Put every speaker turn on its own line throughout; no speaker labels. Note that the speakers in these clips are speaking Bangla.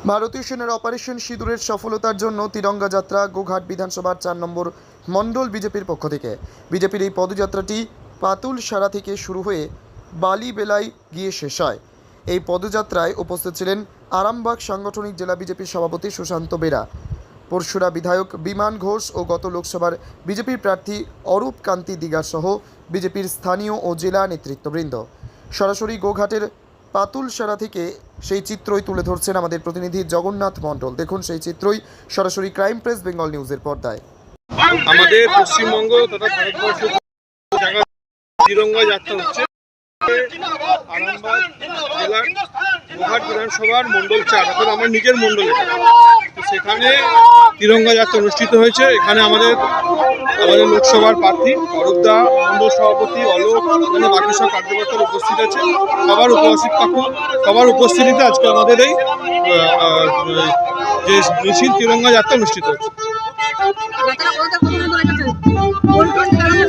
ভারতীয় সেনার অপারেশন সিঁদুরের সফলতার জন্য তিরঙ্গা যাত্রা গোঘাট বিধানসভার 4 নম্বর মণ্ডল বিজেপির পক্ষ থেকে। বিজেপির এই পদযাত্রাটি পাতুলসারা থেকে শুরু হয়ে বালিবেলায় গিয়ে শেষ হয়। এই পদযাত্রায় উপস্থিত ছিলেন আরামবাগ সাংগঠনিক জেলা বিজেপির সভাপতি সুশান্ত বেরা, পরশুরা বিধায়ক বিমান ঘোষ ও গত লোকসভার বিজেপির প্রার্থী অরূপ কান্তি দিগা সহ বিজেপির স্থানীয় ও জেলা নেতৃত্ববৃন্দ। সরাসরি গোঘাটের পাতুলসারা থেকে সেই চিত্রই তুলে ধরছেন আমাদের প্রতিনিধি জগন্নাথ মণ্ডল। দেখুন সেই চিত্রই সরাসরি ক্রাইম প্রেস বেঙ্গল নিউজের পর্দায়।
আমাদের পশ্চিমবঙ্গ তথা ভারতবর্ষ তিরঙ্গা যাত্রা হচ্ছে আরামবাগ জেলার গোঘাট বিধানসভার মণ্ডল 4, অর্থাৎ আমার নিজের মণ্ডল। তো সেখানে তিরঙ্গা যাত্রা অনুষ্ঠিত হয়েছে। এখানে আমাদের লোকসভার প্রার্থী অরূপদা, মণ্ডল সভাপতি অলোক, মানে বাকি সব কার্যকর্তারা উপস্থিত আছে। সবার উপস্থিতিতে আজকে আমাদের এই যে মিছিল তিরঙ্গা যাত্রা অনুষ্ঠিত হচ্ছে।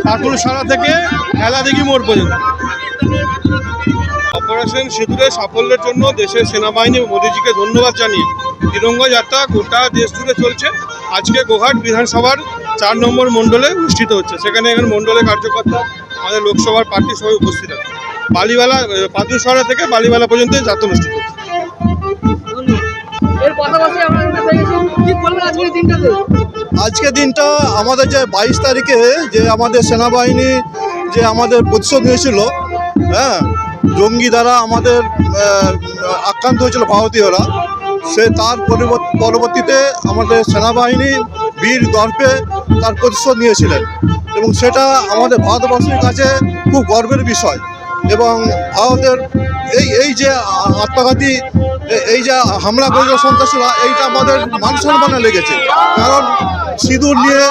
পাতুলসারা থেকে হেলাদিঘি মোড় পর্যন্ত। অপারেশন সিঁদুরের সাফল্যের জন্য দেশের সেনাবাহিনী ও মোদীজিকে ধন্যবাদ জানিয়ে তিরঙ্গা যাত্রা গোটা দেশ জুড়ে চলছে। আজকে গোঘাট বিধানসভার 4 নম্বর মণ্ডলে অনুষ্ঠিত হচ্ছে। সেখানে মণ্ডলের কার্যকর্তা, আমাদের লোকসভার প্রার্থী সবাই উপস্থিত আছে। পাতুলসারা থেকে বালিবেলা পর্যন্ত যাত্রা অনুষ্ঠিত হচ্ছে।
আজকে দিনটা আমাদের যে 22 তারিখে যে আমাদের সেনাবাহিনী যে আমাদের প্রতিশোধ নিয়েছিল, হ্যাঁ, জঙ্গি দ্বারা আমাদের আক্রান্ত হয়েছিল ভারতীয়রা, তার পরবর্তীতে আমাদের সেনাবাহিনী বীর দর্পে তার প্রতিশোধ নিয়েছিলেন এবং সেটা আমাদের ভারতবর্ষের কাছে খুব গর্বের বিষয়। এবং ভারতের এই যে আত্মঘাতী এই যে হামলা করেছিল সন্ত্রাসীরা, এইটা আমাদের মান সম্মানে লেগেছে, কারণ সিঁদুর নিয়ে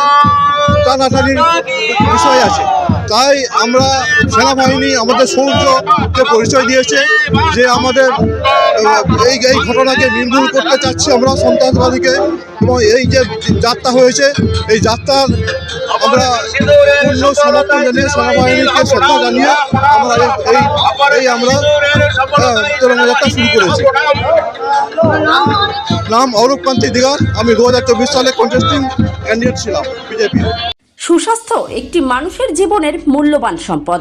টানাটানির বিষয় আছে। তাই আমরা সেনাবাহিনী আমাদের শৌর্যকে পরিচয় দিয়েছে যে আমাদের এই ঘটনাকে নির্মূল করতে চাচ্ছি আমরা সন্ত্রাসবাদীকে। এবং এই যে যাত্রা হয়েছে, এই যাত্রার আমরা পূর্ণ সমর্থন জানিয়ে সেনাবাহিনীকে শ্রদ্ধা জানিয়ে আমরা আমরা তিরঙ্গা যাত্রা শুরু করেছি। নাম অরূপ কান্তি দিগা, আমি 2024 সালে কন্টেস্টিং ক্যান্ডিডেট ছিলাম বিজেপি।
সুস্বাস্থ্য একটি মানুষের জীবনের মূল্যবান সম্পদ,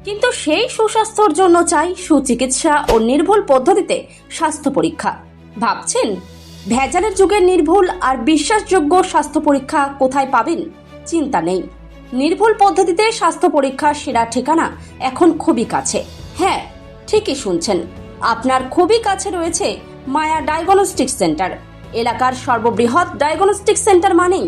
কিন্তু সেই সুস্বাস্থ্যের জন্য চাই সুচিকিৎসা ও নির্ভুল পদ্ধতিতে স্বাস্থ্য পরীক্ষা। ভাবছেন ভেজালের যুগে নির্ভুল আর বিশ্বাসযোগ্য স্বাস্থ্য পরীক্ষা কোথায় পাবেন? চিন্তা নেই, নির্ভুল পদ্ধতিতে স্বাস্থ্য পরীক্ষার সেরা ঠিকানা এখন খুবই কাছে। হ্যাঁ, ঠিকই শুনছেন, আপনার খুবই কাছে রয়েছে মায়া ডায়াগনস্টিক সেন্টার। এলাকার সর্ববৃহৎ ডায়াগনস্টিক সেন্টার মানেই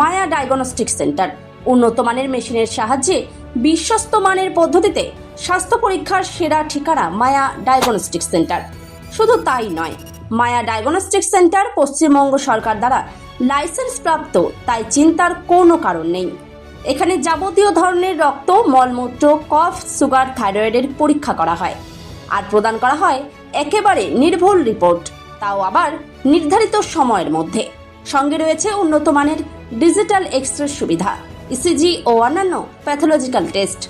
মায়া ডায়াগনস্টিক সেন্টার। উন্নত মানের মেশিনের সাহায্যে বিশ্বস্ত মানের পদ্ধতিতে স্বাস্থ্য পরীক্ষার সেরা ঠিকানা মায়া ডায়াগনস্টিক সেন্টার। শুধু তাই নয়, মায়া ডায়াগনস্টিক সেন্টার পশ্চিমবঙ্গ সরকার দ্বারা লাইসেন্স প্রাপ্ত, তাই চিন্তার কোনো কারণ নেই। এখানে যাবতীয় ধরনের রক্ত, মলমূত্র, কফ, সুগার, থাইরয়েডের পরীক্ষা করা হয় আর প্রদান করা হয় একেবারে নির্ভুল রিপোর্ট, তাও আবার নির্ধারিত সময়ের মধ্যে। সঙ্গে রয়েছে উন্নত মানের ডিজিটাল এক্স-রে সুবিধা, ইসিজি ও অন্যান্য প্যাথোলজিক্যাল টেস্ট।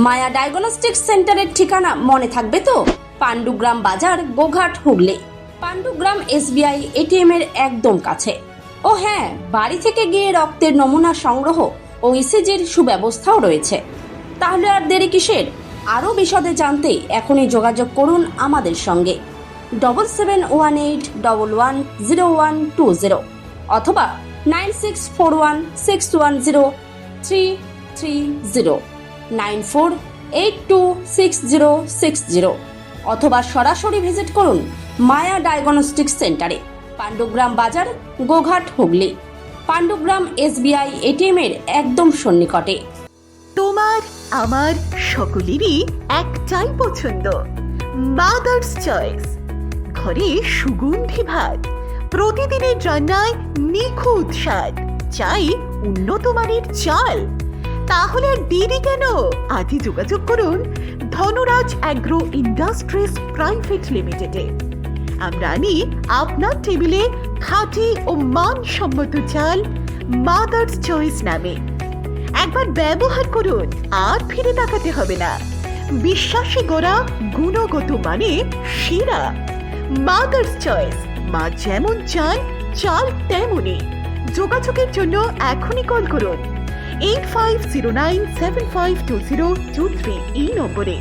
মায়া ডায়াগনস্টিক সেন্টারের ঠিকানা মনে থাকবে তো? পাণ্ডুগ্রাম বাজার, গোঘাট, হুগলি। পাণ্ডুগ্রাম SBI ATM এর একদম কাছে। ও হ্যাঁ, বাড়ি থেকে গিয়ে রক্তের নমুনা সংগ্রহ ও ইসিজির সুব্যবস্থাও রয়েছে। তাহলে আর দেরি কিসের? আরও বিশদে জানতে এখনই যোগাযোগ করুন আমাদের সঙ্গে 7718110120 অথবা 9641610330, 94826060, অথবা সরাসরি ভিজিট করুন মায়া ডায়াগনস্টিক সেন্টারে, পাণ্ডুগ্রাম বাজার, গোঘাট, হুগলি। পাণ্ডুগ্রাম SBI ATM এর একদম সন্নিকটে।
তোমার আমার সকলেরই একটাই পছন্দ, মাদার্স চয়েস। ঘরে সুগন্ধি ভাত, প্রতিদিনের রান্নায় নিখুঁত স্বাদ, চাই উন্নত মানের চাল। তাহলে আর দেরি কেন? আজই যোগাযোগ করুন ধনরাজ অ্যাগ্রো ইন্ডাস্ট্রিজ প্রাইভেট লিমিটেডে। আমরা আনি আপনার টেবিলে খাঁটি ও মানসম্মত চাল মাদার্স চয়েস নামে। একবার ব্যবহার করুন, আর ফিরে তাকাতে হবে না। বিশ্বাসী গোড়া, গুণগত মানে সেরা। মাদার্স চয়েস, মা যেমন চান চাল তেমনই। যোগাযোগের জন্য এখনই কল করুন 8509752023 এই নম্বরে।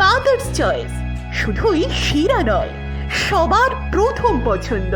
মাদার্স চয়েস শুধুই শিরা নয়, সবার প্রথম পছন্দ।